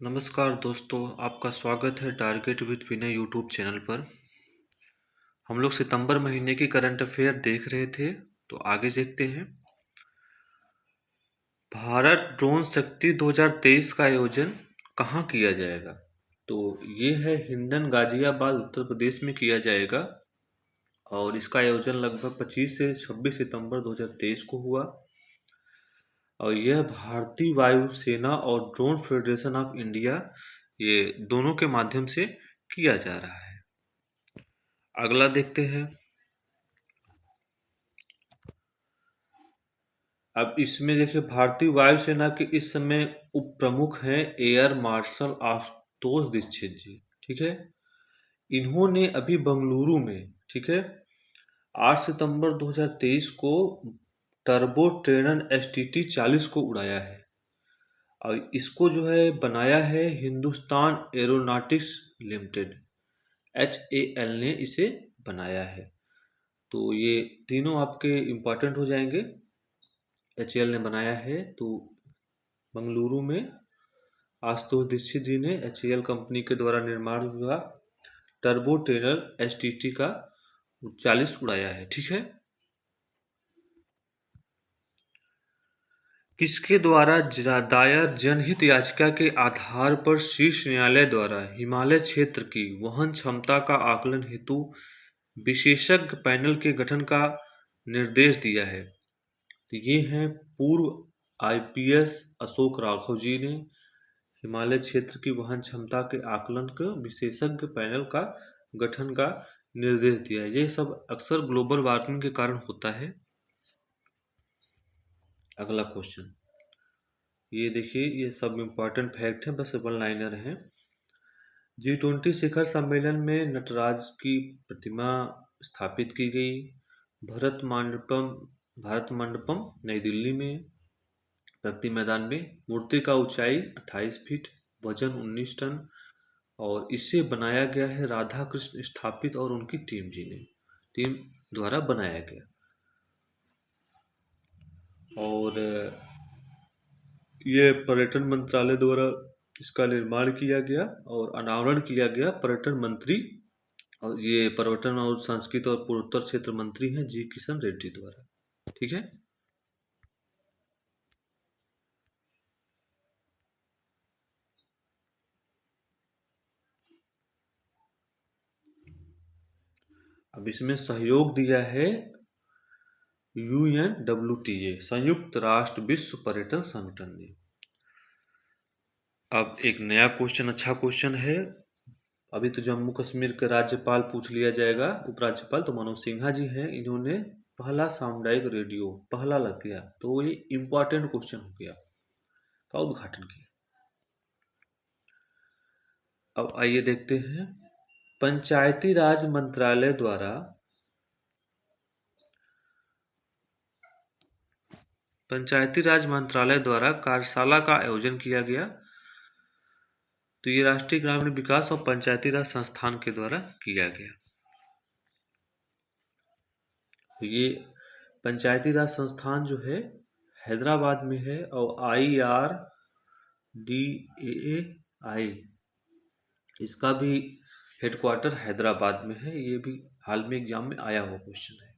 नमस्कार दोस्तों, आपका स्वागत है target with Vinay YouTube channel पर। हम लोग सितंबर महीने की करंट अफेयर देख रहे थे, तो आगे देखते हैं। भारत ड्रोन शक्ति 2023 का आयोजन कहाँ किया जाएगा? तो ये है हिंडन गाजियाबाद उत्तर प्रदेश में किया जाएगा और इसका आयोजन लगभग 25 से 26 सितंबर 2023 को हुआ और यह भारतीय वायुसेना और ड्रोन फेडरेशन ऑफ इंडिया ये दोनों के माध्यम से किया जा रहा है। अगला देखते हैं। अब इसमें देखिए, भारतीय वायुसेना के इस समय उप प्रमुख हैं एयर मार्शल आशुतोष दीक्षित जी। ठीक है, इन्होंने अभी बंगलुरु में, ठीक है, 8 सितंबर 2023 को टर्बो ट्रेनर STT-40 को उड़ाया है और इसको जो है बनाया है हिंदुस्तान एरोनॉटिक्स लिमिटेड HAL ने इसे बनाया है। तो ये तीनों आपके इम्पोर्टेंट हो जाएंगे। HAL ने बनाया है, तो बंगलुरु में आशुतोष दीक्षित जी ने HAL कंपनी के द्वारा निर्माण हुआ टर्बो ट्रेनर STT का 40 उड़ाया है। ठीक है, किसके द्वारा दायर जनहित याचिका के आधार पर शीर्ष न्यायालय द्वारा हिमालय क्षेत्र की वहन क्षमता का आकलन हेतु विशेषज्ञ पैनल के गठन का निर्देश दिया है? तो ये हैं पूर्व IPS अशोक राघव जी ने हिमालय क्षेत्र की वहन क्षमता के आकलन के विशेषज्ञ पैनल का गठन का निर्देश दिया है। ये सब अक्सर ग्लोबल वार्मिंग के कारण होता है। अगला क्वेश्चन, ये देखिए, ये सब इम्पोर्टेंट फैक्ट है, बस वन लाइनर है। G20 शिखर सम्मेलन में नटराज की प्रतिमा स्थापित की गई। भारत मंडपम नई दिल्ली में प्रगति मैदान में मूर्ति का ऊंचाई 28 फीट, वजन 19 टन और इसे बनाया गया है राधा कृष्ण स्थापित और उनकी टीम द्वारा बनाया गया। और ये पर्यटन मंत्रालय द्वारा इसका निर्माण किया गया और अनावरण किया गया पर्यटन मंत्री, और ये पर्यटन और संस्कृति और पूर्वोत्तर क्षेत्र मंत्री हैं जी किशन रेड्डी द्वारा। ठीक है, अब इसमें सहयोग दिया है UNWTA, संयुक्त राष्ट्र विश्व पर्यटन संगठन ने। अब एक नया क्वेश्चन, अच्छा क्वेश्चन है। अभी तो जम्मू कश्मीर के राज्यपाल पूछ लिया जाएगा, उपराज्यपाल तो मनोज सिन्हा जी हैं। इन्होंने पहला सामुदायिक रेडियो पहला लग गया, तो ये इम्पोर्टेंट क्वेश्चन हो गया, का उद्घाटन किया। अब आइए देखते हैं। पंचायती राज मंत्रालय द्वारा कार्यशाला का आयोजन किया गया। तो ये राष्ट्रीय ग्रामीण विकास और पंचायती राज संस्थान के द्वारा किया गया। तो ये पंचायती राज संस्थान जो है हैदराबाद में है और IRDAI इसका भी हेडक्वार्टर हैदराबाद में है। ये भी हाल में एग्जाम में आया हुआ क्वेश्चन है।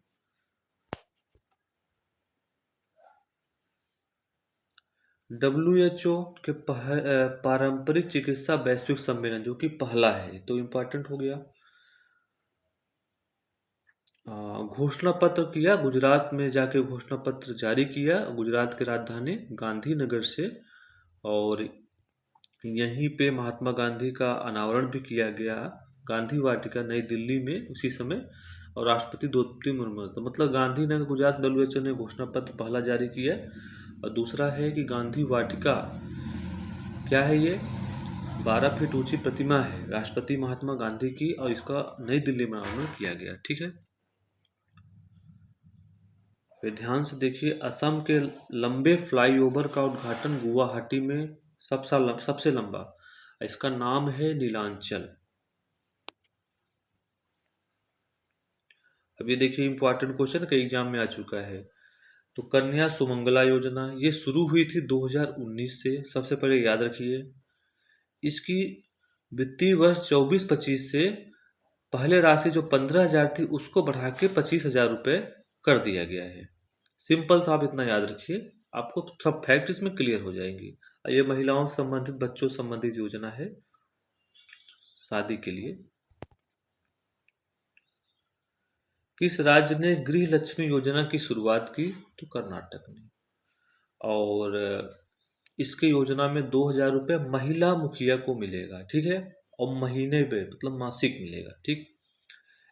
WHO के पारंपरिक चिकित्सा वैश्विक सम्मेलन जो कि पहला है, तो इम्पोर्टेंट हो गया। घोषणा पत्र किया, गुजरात में जाके घोषणा पत्र जारी किया, गुजरात की राजधानी गांधीनगर से, और यहीं पे महात्मा गांधी का अनावरण भी किया गया गांधी वाटिका नई दिल्ली में उसी समय, और राष्ट्रपति द्रौपदी मुर्मू। तो मतलब गांधीनगर गुजरात WHO ने घोषणा पत्र पहला जारी किया। और दूसरा है कि गांधी वाटिका क्या है, ये 12 फीट ऊंची प्रतिमा है राष्ट्रपति महात्मा गांधी की, और इसका नई दिल्ली में अनावरण किया गया। ठीक है, फिर ध्यान से देखिए, असम के लंबे फ्लाईओवर का उद्घाटन गुवाहाटी में सबसे लंबा, इसका नाम है नीलांचल। अब ये देखिए, इंपॉर्टेंट क्वेश्चन कई एग्जाम में आ चुका है। तो कन्या सुमंगला योजना ये शुरू हुई थी 2019 से, सबसे पहले याद रखिए। इसकी वित्तीय वर्ष 24-25 से पहले राशि जो 15,000 थी उसको बढ़ा के 25,000 रुपये कर दिया गया है। सिंपल सा आप इतना याद रखिए, आपको सब फैक्ट इसमें क्लियर हो जाएंगी। ये महिलाओं से संबंधित, बच्चों से संबंधित योजना है शादी के लिए। किस राज्य ने गृह लक्ष्मी योजना की शुरुआत की? तो कर्नाटक ने। और इसके योजना में 2,000 रुपये महिला मुखिया को मिलेगा, ठीक है, और महीने पे मतलब मासिक मिलेगा, ठीक।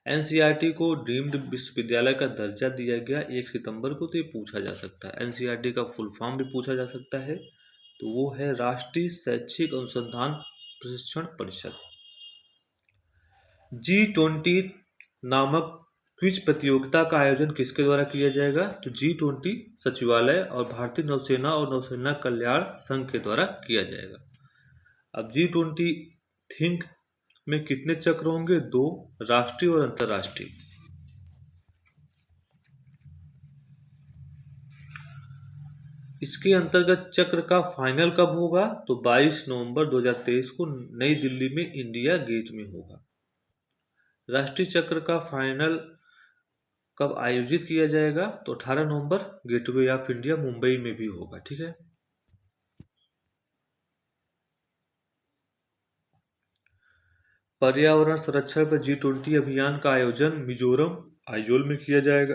एनसीईआरटी को डीम्ड विश्वविद्यालय का दर्जा दिया गया 1 सितंबर को। तो ये पूछा जा सकता है, एनसीईआरटी का फुल फॉर्म भी पूछा जा सकता है। तो वो है राष्ट्रीय शैक्षिक अनुसंधान प्रशिक्षण परिषद। G20 नामक क्विज प्रतियोगिता का आयोजन किसके द्वारा किया जाएगा? तो G20 सचिवालय और भारतीय नौसेना और नौसेना कल्याण संघ के द्वारा किया जाएगा। अब G20 थिंक में कितने चक्र होंगे? 2, राष्ट्रीय और अंतर्राष्ट्रीय। इसके अंतर्गत चक्र का फाइनल कब होगा? तो 22 नवंबर 2023 को नई दिल्ली में इंडिया गेट में होगा। राष्ट्रीय चक्र का फाइनल कब आयोजित किया जाएगा? तो 18 नवंबर गेटवे ऑफ इंडिया मुंबई में भी होगा, ठीक है। पर्यावरण संरक्षण पर G20 अभियान का आयोजन मिजोरम आइजोल में किया जाएगा।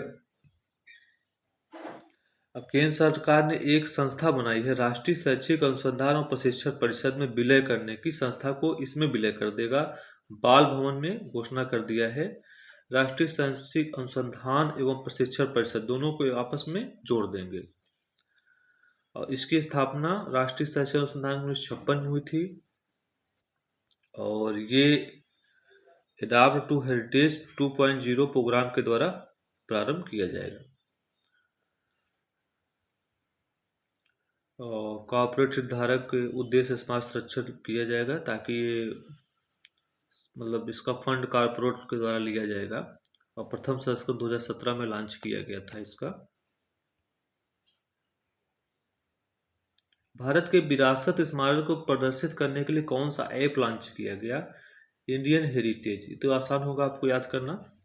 अब केंद्र सरकार ने एक संस्था बनाई है, राष्ट्रीय शैक्षिक अनुसंधान और प्रशिक्षण परिषद में विलय करने की। संस्था को इसमें विलय कर देगा, बाल भवन में घोषणा कर दिया है। राष्ट्रीय शैक्षिक अनुसंधान एवं प्रशिक्षण परिषद दोनों को आपस में जोड़ देंगे। और इसकी स्थापना राष्ट्रीय शैक्षिक अनुसंधान 1956 में हुई थी। और ये एडॉप्ट टू हेरिटेज 2.0 प्रोग्राम के द्वारा प्रारंभ किया जाएगा। कॉर्पोरेट हितधारक के उद्देश्य समाज संरक्षण किया जाएगा, ताकि ये मतलब इसका फंड कॉर्पोरेट के द्वारा लिया जाएगा। और प्रथम संस्करण 2017 में लॉन्च किया गया था इसका। भारत के विरासत स्मारक को प्रदर्शित करने के लिए कौन सा ऐप लॉन्च किया गया? Indian heritage. तो आसान होगा आपको याद करना।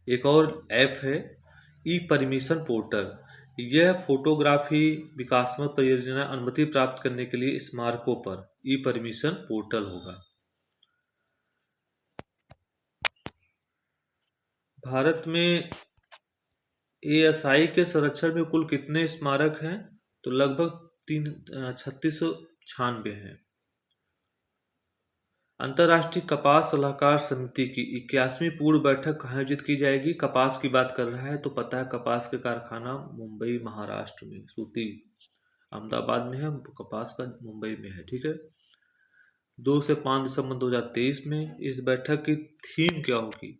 एक और ऐप है ई परमिशन पोर्टल। यह फोटोग्राफी विकासात्मक परियोजना अनुमति प्राप्त करने के लिए स्मारकों पर ई परमिशन पोर्टल होगा। भारत में एएसआई के संरक्षण में कुल कितने स्मारक हैं? तो लगभग 3696 हैं। अंतर्राष्ट्रीय कपास सलाहकार समिति की 81वीं पूर्व बैठक आयोजित की जाएगी। कपास की बात कर रहा है तो पता है, कपास के कारखाना मुंबई महाराष्ट्र में, सूती अहमदाबाद में है, कपास का मुंबई में है, ठीक है। 2 से 5 दिसंबर 2023 में। इस बैठक की थीम क्या होगी?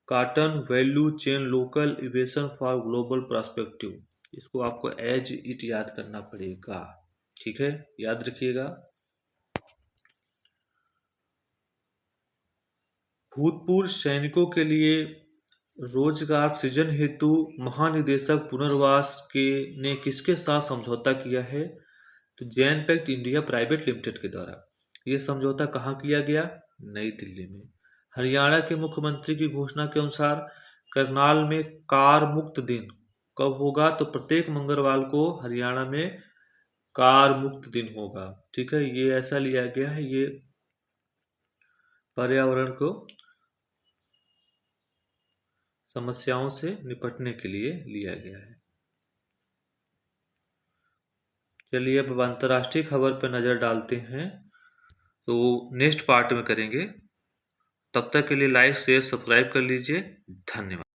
Cotton value chain local evasion for global prospective. इसको आपको एज इट याद करना पड़ेगा, ठीक है, याद रखिएगा। भूतपूर्व सैनिकों के लिए रोजगार सृजन हेतु महानिदेशक पुनर्वास के ने किसके साथ समझौता किया है? तो Jain pact India private limited के द्वारा। यह समझौता कहाँ किया गया? नई दिल्ली में। हरियाणा के मुख्यमंत्री की घोषणा के अनुसार करनाल में कार मुक्त दिन कब होगा? तो प्रत्येक मंगलवार को हरियाणा में कार मुक्त दिन होगा, ठीक है। ये ऐसा लिया गया है, ये पर्यावरण को समस्याओं से निपटने के लिए लिया गया है। चलिए अब अंतर्राष्ट्रीय खबर पर नज़र डालते हैं, तो नेक्स्ट पार्ट में करेंगे। तब तक के लिए लाइक शेयर सब्सक्राइब कर लीजिए। धन्यवाद।